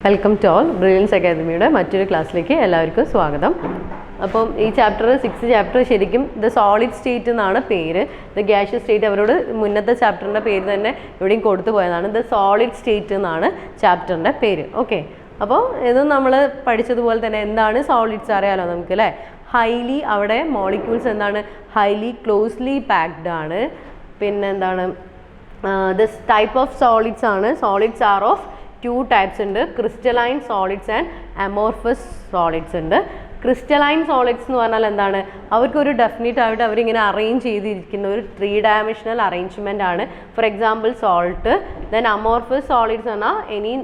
Welcome to all brilliance അക്കാദമിയുടെ മറ്റൊരു ക്ലാസ്സിലേക്ക് എല്ലാവർക്കും സ്വാഗതം. അപ്പം ഈ ചാപ്റ്റർ 6th ചാപ്റ്റർ ശരിക്കും ദ സോളിഡ് സ്റ്റേറ്റ് എന്നാണ് പേര്. ദ ഗ്യാഷ്യസ് സ്റ്റേറ്റ് അവരോട് മുന്നത്തെ ചാപ്റ്ററിൻ്റെ പേര് തന്നെ ഇവിടെയും കൊടുത്തു പോയതാണ്. ദ സോളിഡ് സ്റ്റേറ്റ് എന്നാണ് ചാപ്റ്ററിൻ്റെ പേര്. ഓക്കെ, അപ്പോൾ ഇത് നമ്മൾ പഠിച്ചതുപോലെ തന്നെ എന്താണ് സോളിഡ്സ് അറിയാലോ നമുക്ക് അല്ലേ. ഹൈലി അവിടെ മോളിക്യൂൾസ് എന്താണ് ഹൈലി ക്ലോസ്ലി പാക്ഡ് ആണ്. പിന്നെ എന്താണ് ദിസ് ടൈപ്പ് ഓഫ് സോളിഡ്സ് ആണ്. സോളിഡ്സ് ആർ ഓഫ് 2 types ഉണ്ട്. Crystalline solids and amorphous solids ഉണ്ട്. ക്രിസ്റ്റലൈൻ സോളിഡ്സ് എന്ന് പറഞ്ഞാൽ എന്താണ് അവർക്കൊരു ഡെഫിനിറ്റ് ആയിട്ട് അവരിങ്ങനെ അറേഞ്ച് ചെയ്തിരിക്കുന്ന ഒരു 3 dimensional അറേഞ്ച്മെൻ്റ് ആണ്. For example salt. Then amorphous solids പറഞ്ഞാൽ any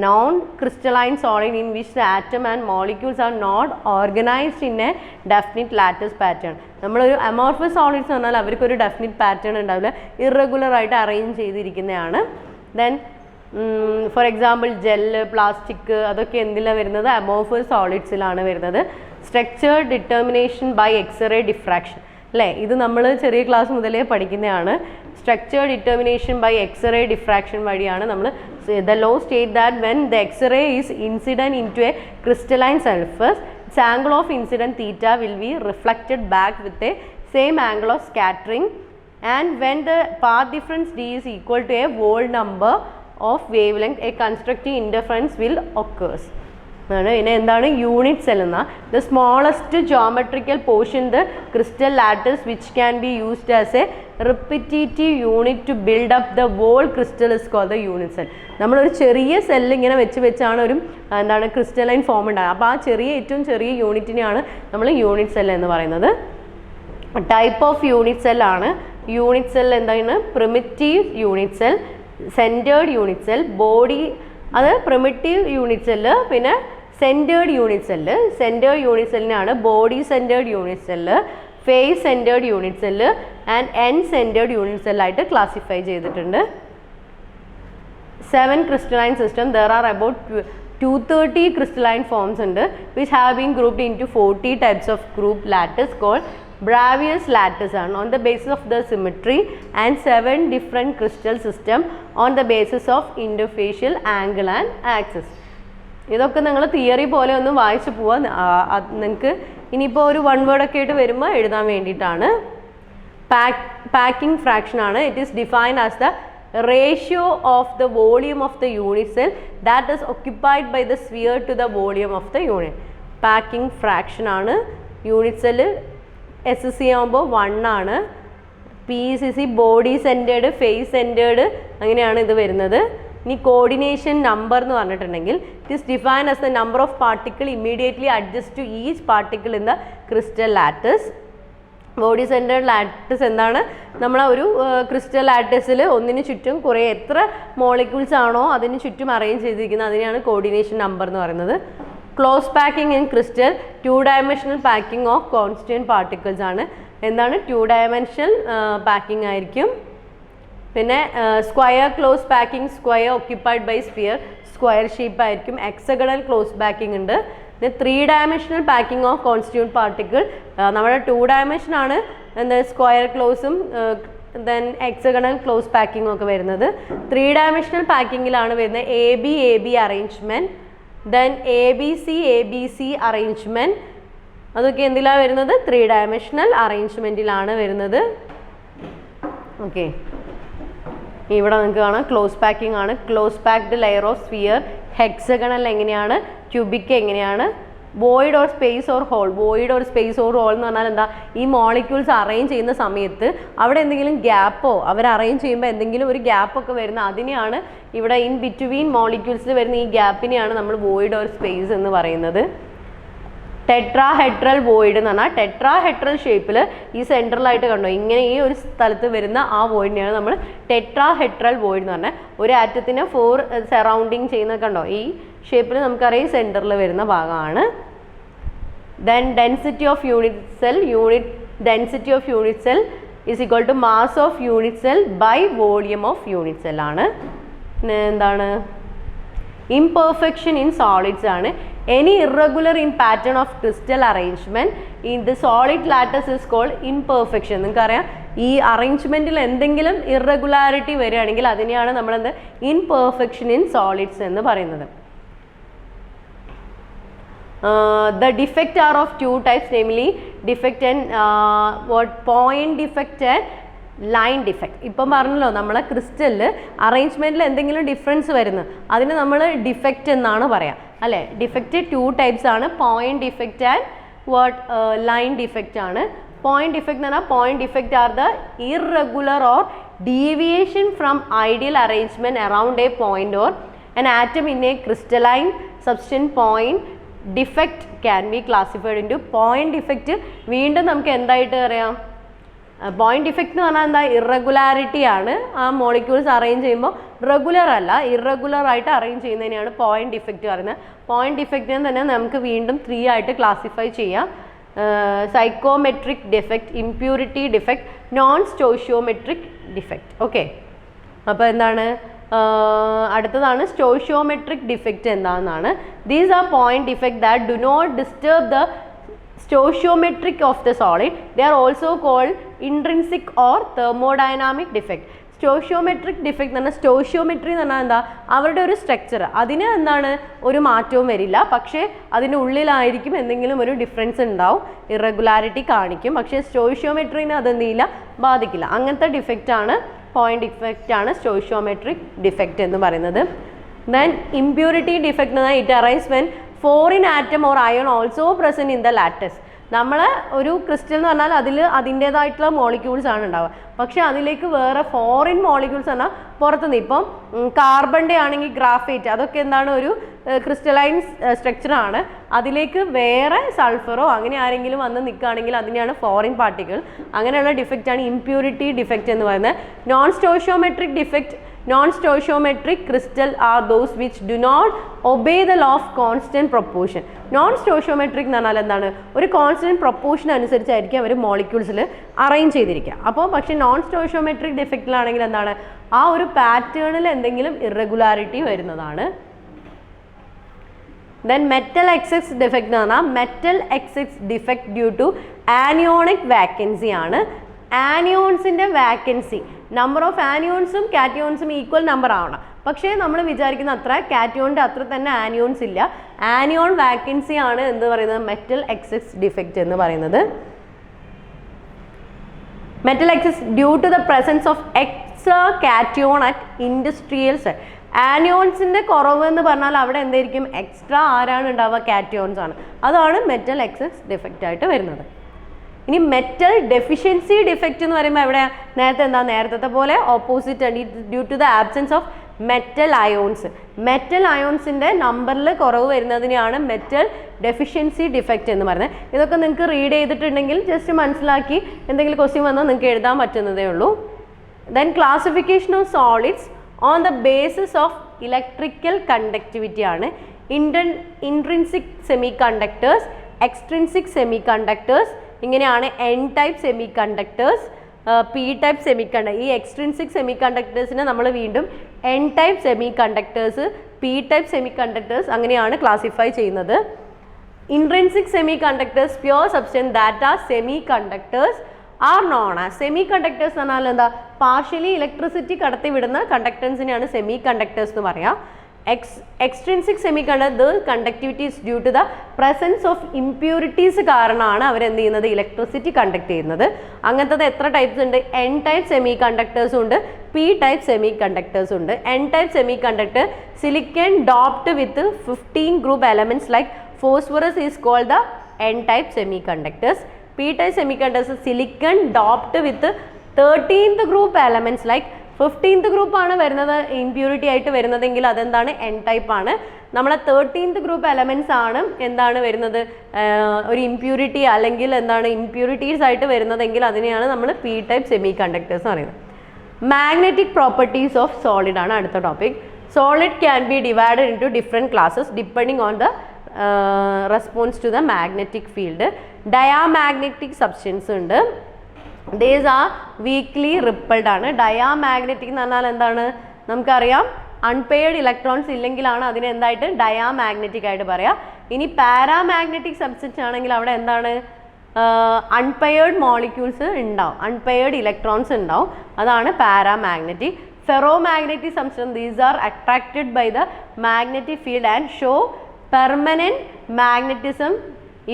non crystalline solid in which the atom and molecules are not organised in a definite lattice pattern. നമ്മളൊരു അമോർഫസ് സോളിഡ്സ് പറഞ്ഞാൽ അവർക്കൊരു ഡെഫിനിറ്റ് പാറ്റേൺ ഉണ്ടാവില്ല, irregular ആയിട്ട് arrange ചെയ്തിരിക്കുന്നതാണ്. Then for example gel, plastic അതൊക്കെ എന്തിലാണ് വരുന്നത് അമോർഫസ് സോളിഡ്സിലാണ് വരുന്നത്. Structure determination by X-ray diffraction അല്ലേ, ഇത് നമ്മൾ ചെറിയ ക്ലാസ് മുതലേ പഠിക്കുന്നതാണ്. Structure determination by X-ray diffraction വഴിയാണ് നമ്മൾ the law state that when the X-ray is incident into a crystalline surface its angle of incident theta will be reflected back with a same angle of scattering, and when the path difference d is equal to a whole number of wavelength a constructive interference will occurs. പിന്നെ എന്താണ് unit cell എന്ന the smallest geometrical portion the crystal lattice which can be used as a repetitive unit to build up the whole crystal is called the unit cell. നമ്മളൊരു ചെറിയ cell ഇങ്ങനെ വെച്ചാണ് ഒരു എന്താണ് crystalline form ഉണ്ടാകുക. അപ്പോൾ ആ ഏറ്റവും ചെറിയ യൂണിറ്റിനെയാണ് നമ്മൾ യൂണിറ്റ് സെൽ എന്ന് പറയുന്നത്. ടൈപ്പ് ഓഫ് യൂണിറ്റ് സെല്ലാണ്. യൂണിറ്റ് സെൽ എന്താണ് primitive unit cell, centred unit cell, body അത് പ്രിമിറ്റീവ് യൂണിറ്റ് സെല്ല്, പിന്നെ centred unit cell. Centred unit സെല്ലിനാണ് body centred unit cell, face centred unit cell and end centred unit സെല്ലായിട്ട് classify ചെയ്തിട്ടുണ്ട്. 7 crystalline system. There are about 230 crystalline forms ഉണ്ട് which have been grouped into 40 types of group lattice called Bravais lattice ആണ് on the basis of the symmetry, and 7 different crystal system on the basis of interfacial angle and axis. ഇതൊക്കെ നിങ്ങൾ theory പോലെ ഒന്ന് വായിച്ചു പോവാൻ നിങ്ങൾക്ക് ഇനിയിപ്പോൾ ഒരു 1 word ഒക്കെ ആയിട്ട് വരുമ്പോൾ എഴുതാൻ വേണ്ടിയിട്ടാണ്. പാക്കിംഗ് ഫ്രാക്ഷൻ ആണ്. It is defined as the ratio of the volume of the unit cell that is occupied by the sphere to the volume of the unit. Packing fraction ആണ്. യൂണിറ്റ് സെല്ല് SC ആകുമ്പോൾ 1 ആണ്. PCC body centred, face centred അങ്ങനെയാണ് ഇത് വരുന്നത്. ഇനി coordination number എന്ന് പറഞ്ഞിട്ടുണ്ടെങ്കിൽ it is defined as the number of particle immediately adjust to each particle in the crystal lattice. Body centred lattice എന്താണ് നമ്മൾ ഒരു ക്രിസ്റ്റൽ ലാറ്റസിൽ ഒന്നിന് ചുറ്റും കുറേ എത്ര മോളിക്യൂൾസ് ആണോ അതിന് ചുറ്റും അറേഞ്ച് ചെയ്തിരിക്കുന്നത് അതിനെയാണ് കോർഡിനേഷൻ നമ്പർ എന്ന് പറയുന്നത്. Close packing in crystal 2 dimensional packing of constant particles ആണ്. എന്താണ് 2 dimensional പാക്കിംഗ് ആയിരിക്കും. പിന്നെ square close packing, square occupied by sphere, square shape ആയിരിക്കും. എക്സഗണൽ ക്ലോസ് പാക്കിംഗ് ഉണ്ട്. പിന്നെ 3 dimensional packing of constituent particle. നമ്മുടെ 2 dimension ആണ് എന്താ സ്ക്വയർ ക്ലോസും ദെൻ എക്സഗണൽ ക്ലോസ് പാക്കിംഗ് ഒക്കെ വരുന്നത്. 3 dimensional പാക്കിങ്ങിലാണ് വരുന്നത് AB arrangement, then ABC arrangement. അതൊക്കെ എന്തിലാണ് വരുന്നത് 3 dimensional അറേഞ്ച്മെൻറ്റിലാണ് വരുന്നത്. ഓക്കെ, ഇവിടെ നിങ്ങൾക്ക് കാണാം ക്ലോസ് പാക്കിംഗ് ആണ്. Close packed layer of sphere. Hexagonal എങ്ങനെയാണ്, ക്യൂബിക് എങ്ങനെയാണ്, void or space or hole. Void or space or hole എന്ന് പറഞ്ഞാൽ എന്താ ഈ മോളിക്യൂൾസ് അറേഞ്ച് ചെയ്യുന്ന സമയത്ത് അവിടെ എന്തെങ്കിലും ഗ്യാപ്പോ അവർ അറേഞ്ച് ചെയ്യുമ്പോൾ എന്തെങ്കിലും ഒരു ഗ്യാപ്പൊക്കെ വരുന്ന അതിനെയാണ് ഇവിടെ ഇൻ ബിറ്റ്വീൻ മോളിക്യൂൾസിൽ വരുന്ന ഈ ഗ്യാപ്പിനെയാണ് നമ്മൾ വോയിഡ് ഓർ സ്പേസ് എന്ന് പറയുന്നത്. ടെട്രാഹെഡ്രൽ വോയിഡ് എന്ന് പറഞ്ഞാൽ ടെട്രാഹെഡ്രൽ ഷേപ്പിൽ ഈ സെൻട്രലായിട്ട് കണ്ടോ ഇങ്ങനെ ഈ ഒരു സ്ഥലത്ത് വരുന്ന ആ വോയിഡിനെയാണ് നമ്മൾ ടെട്രാഹെഡ്രൽ വോയിഡ് എന്ന് പറഞ്ഞാൽ ഒരു ആറ്റത്തിന് 4 സറൗണ്ടിങ് ചെയ്യുന്ന കണ്ടോ ഈ ഷേപ്പിൽ നമുക്കറിയാം സെൻറ്ററിൽ വരുന്ന ഭാഗമാണ്. Then density of unit cell. Density of unit cell is equal to mass of unit cell by volume of unit cell ആണ്. എന്താണ് imperfection in solids ആണ്. Any irregular in pattern of crystal arrangement in the solid lattice is called imperfection. നിങ്ങൾക്കറിയാം ഈ അറേഞ്ച്മെൻറ്റിൽ എന്തെങ്കിലും irregularity വരികയാണെങ്കിൽ അതിനെയാണ് നമ്മളെന്ത് ഇൻപെർഫെക്ഷൻ in solids എന്ന് പറയുന്നത്. The defect are of two types, namely defect and point defect and line defect. ഇപ്പം പറഞ്ഞല്ലോ നമ്മളെ ക്രിസ്റ്റലിൽ അറേഞ്ച്മെൻറ്റിൽ എന്തെങ്കിലും ഡിഫറൻസ് വരുന്നു അതിന് നമ്മൾ ഡിഫക്റ്റ് എന്നാണ് പറയാം അല്ലേ. ഡിഫക്റ്റ് ടു ടൈപ്സ് ആണ്, point defect and line defect ആണ്. പോയിന്റ് ഡിഫക്റ്റ് എന്ന് പറഞ്ഞാൽ point defect are the irregular or deviation from ideal arrangement around A point or an atom in a crystalline substance. Point defect can be classified into point defect. വീണ്ടും നമുക്ക് എന്തായിട്ട് അറിയാം, point defect എന്ന് പറഞ്ഞാൽ എന്താ, irregularity ആണ്. ആ molecules arrange ചെയ്യുമ്പോൾ റെഗുലർ അല്ല, ഇറഗുലർ ആയിട്ട് അറേഞ്ച് ചെയ്യുന്നതിനെയാണ് പോയിന്റ് ഡിഫക്റ്റ് പറയുന്നത്. പോയിന്റ് ഡിഫക്റ്റിനെ തന്നെ നമുക്ക് വീണ്ടും 3 ആയിട്ട് ക്ലാസിഫൈ ചെയ്യാം. Stoichiometric defect, impurity defect, non stoichiometric defect. Okay, അപ്പോൾ എന്താണ് അടുത്തതാണ് സ്റ്റോഷിയോമെട്രിക് ഡിഫക്റ്റ് എന്താണെന്നാണ്. These are point defect that do not disturb the stoichiometric of the solid. They are also called intrinsic or thermodynamic defect. Stoichiometric defect എന്ന് പറഞ്ഞാൽ, സ്റ്റോഷിയോമെട്രി എന്ന് പറഞ്ഞാൽ എന്താ, അവരുടെ ഒരു സ്ട്രക്ചർ അതിന് എന്താണ് ഒരു മാറ്റവും വരില്ല, പക്ഷേ അതിൻ്റെ ഉള്ളിലായിരിക്കും എന്തെങ്കിലും ഒരു ഡിഫറൻസ് ഉണ്ടാവും, ഇറഗുലാരിറ്റി കാണിക്കും, പക്ഷേ സ്റ്റോഷിയോമെട്രീനെ അതെന്തില്ല ബാധിക്കില്ല. അങ്ങനത്തെ ഡിഫക്റ്റാണ്, പോയിന്റ് ഡിഫക്റ്റ് ആണ് സ്റ്റോഷിയോമെട്രിക് ഡിഫക്റ്റ് എന്ന് പറയുന്നത്. ദെൻ ഇംപ്യൂരിറ്റി ഡിഫക്റ്റ് എന്ന് പറഞ്ഞാൽ it arise when foreign atom or ion also present in the latus. നമ്മൾ ഒരു ക്രിസ്റ്റൽ എന്ന് പറഞ്ഞാൽ അതിൽ അതിൻ്റേതായിട്ടുള്ള മോളിക്യൂൾസ് ആണ് ഉണ്ടാവുക, പക്ഷേ അതിലേക്ക് വേറെ ഫോറിൻ മോളിക്യൂൾസ് പറഞ്ഞാൽ പുറത്തുനിന്ന്, ഇപ്പം കാർബണിൻ്റെ ആണെങ്കിൽ ഗ്രാഫൈറ്റ്, അതൊക്കെ എന്താണ് ഒരു ക്രിസ്റ്റലൈൻ സ്ട്രക്ചറാണ്, അതിലേക്ക് വേറെ സൾഫറോ അങ്ങനെ ആരെങ്കിലും വന്ന് നിൽക്കുകയാണെങ്കിൽ അതിനെയാണ് ഫോറിൻ പാർട്ടിക്കിൾ. അങ്ങനെയുള്ള ഡിഫക്റ്റാണ് ഇംപ്യൂരിറ്റി ഡിഫക്റ്റ് എന്ന് പറയുന്നത്. Non stoichiometric defect, non-stoichiometric crystal are those which do not obey the law of constant proportion. non-stoichiometric എന്ന് പറഞ്ഞാൽ എന്താണ്, ഒരു കോൺസ്റ്റന്റ് പ്രൊപ്പോർഷൻ അനുസരിച്ചായിരിക്കും അവർ മോളിക്യൂൾസിൽ അറേഞ്ച് ചെയ്തിരിക്കുക. അപ്പോൾ പക്ഷേ നോൺ സ്റ്റോഷിയോമെട്രിക് ഡിഫക്റ്റിലാണെങ്കിൽ എന്താണ്, ആ ഒരു പാറ്റേണിൽ എന്തെങ്കിലും ഇറഗുലാരിറ്റി വരുന്നതാണ്. ദെൻ മെറ്റൽ എക്സസ് ഡിഫക്റ്റ് എന്ന് പറഞ്ഞാൽ metal excess defect due to anionic vacancy ആണ്. ആനിയോൺസിൻ്റെ വാക്കൻസി, നമ്പർ ഓഫ് ആനിയോൺസും കാറ്റിയോൺസും ഈക്വൽ നമ്പർ ആവണം, പക്ഷേ നമ്മൾ വിചാരിക്കുന്ന അത്ര കാറ്റിയോണിൻ്റെ അത്ര തന്നെ ആനിയോൺസ് ഇല്ല. ആനിയോൺ വാക്കൻസി ആണ് എന്ത് പറയുന്നത്, മെറ്റൽ എക്സസ് ഡിഫക്റ്റ് എന്ന് പറയുന്നത്. Metal excess due to the presence of extra cation at industrial cell. ആനിയോൺസിൻ്റെ കുറവ് എന്ന് പറഞ്ഞാൽ അവിടെ എന്തായിരിക്കും, എക്സ്ട്രാ ആരാണ് ഉണ്ടാവുക, കാറ്റിയോൺസ് ആണ്. അതാണ് മെറ്റൽ എക്സസ് ഡിഫക്റ്റ് ആയിട്ട് വരുന്നത്. ഇനി മെറ്റൽ ഡെഫിഷ്യൻസി ഡിഫക്റ്റ് എന്ന് പറയുമ്പോൾ എവിടെ നേരത്തെ പോലെ ഓപ്പോസിറ്റ് ആണ്, due to the absence of metal ions. Metal അയോൺസിൻ്റെ നമ്പറിൽ കുറവ് വരുന്നതിനെയാണ് മെറ്റൽ ഡെഫിഷ്യൻസി ഡിഫക്റ്റ് എന്ന് പറയുന്നത്. ഇതൊക്കെ നിങ്ങൾക്ക് റീഡ് ചെയ്തിട്ടുണ്ടെങ്കിൽ ജസ്റ്റ് മനസ്സിലാക്കി എന്തെങ്കിലും ക്വസ്റ്റ്യൻ വന്നാൽ നിങ്ങൾക്ക് എഴുതാൻ പറ്റുന്നതേ ഉള്ളൂ. Then classification of solids on the basis of electrical conductivity ആണ്. Intrinsic semiconductors, extrinsic semiconductors, ഇങ്ങനെയാണ് N type semiconductors, P type semiconductor. ഈ എക്സ്ട്രിൻസിക് സെമി കണ്ടക്ടേഴ്സിനെ നമ്മൾ വീണ്ടും N type semiconductors, P type semiconductors അങ്ങനെയാണ് classify ചെയ്യുന്നത്. Intrinsic semiconductors pure substance that are semiconductors are known as. Semiconductors എന്ന് പറഞ്ഞാൽ എന്താ, പാർഷ്യലി ഇലക്ട്രിസിറ്റി കടത്തി വിടുന്ന കണ്ടക്ടൻസിനെയാണ് സെമി കണ്ടക്ടേഴ്സ് എന്ന് പറയാം. Extrinsic semiconductor conductivities due to the presence of impurities കാരണമാണ് അവരെന്ത് ചെയ്യുന്നത്, ഇലക്ട്രിസിറ്റി കണ്ടക്ട് ചെയ്യുന്നത്. അങ്ങനത്തത് എത്ര ടൈപ്സ് ഉണ്ട്, എൻ ടൈപ്പ് സെമി കണ്ടക്ടേഴ്സും ഉണ്ട്, പി ടൈപ്പ് സെമി കണ്ടക്ടേഴ്സും ഉണ്ട്. N type semiconductor silicon doped with 15 group elements like phosphorus is called the N type semiconductors. P type semiconductors silicon doped with 13th group elements like 15th ഗ്രൂപ്പാണ് വരുന്നത് impurity ആയിട്ട് വരുന്നതെങ്കിൽ അതെന്താണ്, N type ആണ്. നമ്മളെ 13th group elements ആണ് എന്താണ് വരുന്നത്, ഒരു ഇംപ്യൂരിറ്റി അല്ലെങ്കിൽ എന്താണ് ഇംപ്യൂരിറ്റീസ് ആയിട്ട് വരുന്നതെങ്കിൽ അതിനെയാണ് നമ്മൾ പി ടൈപ്പ് സെമി കണ്ടക്ടേഴ്സ് എന്ന് പറയുന്നത്. മാഗ്നറ്റിക് പ്രോപ്പർട്ടീസ് ഓഫ് സോളിഡ് ആണ് അടുത്ത topic. Solid can be divided into different classes depending on the response to the magnetic field. Diamagnetic substance ഉണ്ട്. ദീസ് ആർ വീക്ക്ലി റിപ്പൾഡ് ആണ്. Diamagnetic എന്ന് പറഞ്ഞാൽ എന്താണ്, നമുക്കറിയാം അൺപെയർഡ് ഇലക്ട്രോൺസ് ഇല്ലെങ്കിലാണ് അതിനെ എന്തായിട്ട് ഡയാമാഗ്നറ്റിക് ആയിട്ട് പറയാം. ഇനി പാരാമാഗ്നറ്റിക് സബ്സ്റ്റൻസ് ആണെങ്കിൽ അവിടെ എന്താണ്, അൺപെയർഡ് മോളിക്യൂൾസ് ഉണ്ടാവും, അൺപെയർഡ് ഇലക്ട്രോൺസ് ഉണ്ടാവും, അതാണ് paramagnetic. Ferromagnetic substance, these are attracted by the magnetic field and show permanent magnetism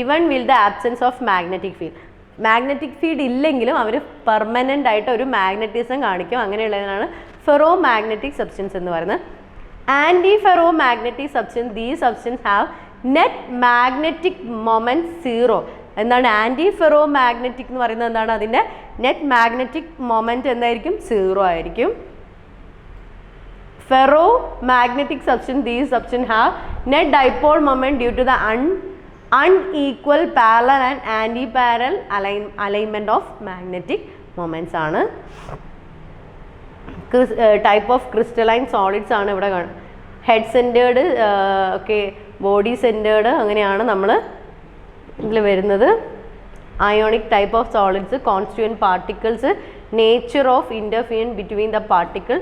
even will the absence of magnetic field. Magnetic field ഇല്ലെങ്കിലും അവർ പെർമനൻ്റ് ആയിട്ട് ഒരു മാഗ്നറ്റിസം കാണിക്കും. അങ്ങനെയുള്ളതിനാണ് ഫെറോ മാഗ്നറ്റിക് സബ്സ്റ്റൻസ് എന്ന് പറയുന്നത്. Anti ferro magnetic substance, these substance have net magnetic moment 0. എന്താണ് anti ferro magnetic എന്ന് പറയുന്നത്? എന്താണ് അതിൻ്റെ നെറ്റ് മാഗ്നറ്റിക് മൊമെൻറ്റ് എന്തായിരിക്കും? 0 ആയിരിക്കും. Ferro magnetic substance, these substance have net dipole moment due to the unequal parallel and anti-parallel alignment of magnetic moments ആണ്. Type of crystalline solids ആണ് ഇവിടെ കാണുന്നത്. Head centred, okay, body centred, അങ്ങനെയാണ് നമ്മൾ ഇതിൽ വരുന്നത്. Ionic type of solids, constituent particles, nature of interference between the particle,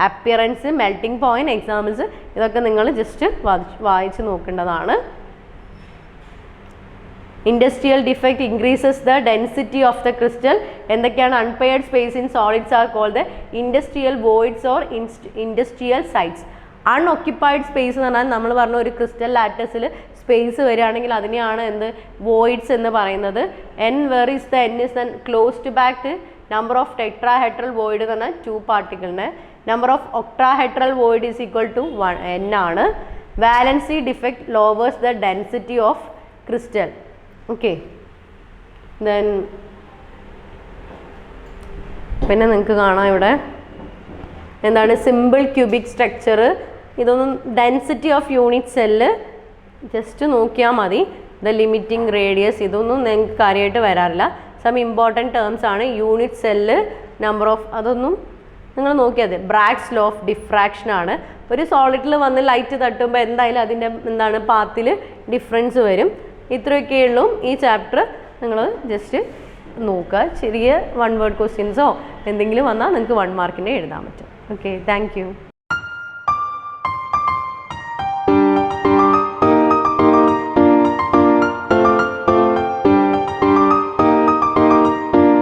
appearance, melting point, examples, ഇതൊക്കെ നിങ്ങൾ ജസ്റ്റ് വായിച്ച് നോക്കേണ്ടതാണ്. Industrial defect increases the density of the crystal. എന്തൊക്കെയാണ്? Unpaired space in solids are called interstitial voids or interstitial sites. Unoccupied space എന്ന് പറഞ്ഞാൽ നമ്മൾ പറഞ്ഞ ഒരു ക്രിസ്റ്റൽ ലാറ്റസിൽ സ്പേസ് വരികയാണെങ്കിൽ അതിനെയാണ് എന്ത്? വോയിഡ്സ് എന്ന് പറയുന്നത്. N where is the N is the closed back number of tetrahedral void എന്ന് പറഞ്ഞാൽ 2 പാർട്ടിക്കിളിന്. Number of octahedral void is equal to 1 n ആണ്. Valency defect lowers the density of crystal. Okay, then പിന്നെ നിങ്ങൾക്ക് കാണാം ഇവിടെ എന്താണ്? Simple cubic structure. ഇതൊന്നും density of unit cell just നോക്കിയാൽ മതി. ദ ലിമിറ്റിംഗ് റേഡിയസ്, ഇതൊന്നും നിങ്ങൾക്ക് കാര്യമായിട്ട് വരാറില്ല. സം ഇമ്പോർട്ടൻറ്റ് ടേംസ് ആണ്. യൂണിറ്റ് സെല്ല്, നമ്പർ ഓഫ്, അതൊന്നും നിങ്ങൾ നോക്കിയാൽ മതി. ബ്രാഗ്സ് ലോ ഓഫ് ഡിഫ്രാക്ഷൻ ആണ്. ഒരു സോളിഡിൽ വന്ന് ലൈറ്റ് തട്ടുമ്പോൾ എന്തായാലും അതിൻ്റെ എന്താണ് പാത്തിൽ ഡിഫറൻസ് വരും. ഇത്രയൊക്കെയുള്ളൂ ഈ ചാപ്റ്റർ. നിങ്ങൾ ജസ്റ്റ് നോക്കുക. ചെറിയ 1 വേർഡ് ക്വസ്റ്റ്യൻസോ എന്തെങ്കിലും വന്നാൽ നിങ്ങൾക്ക് 1 മാർക്കിൻ്റെ എഴുതാൻ പറ്റും. Okay, thank you.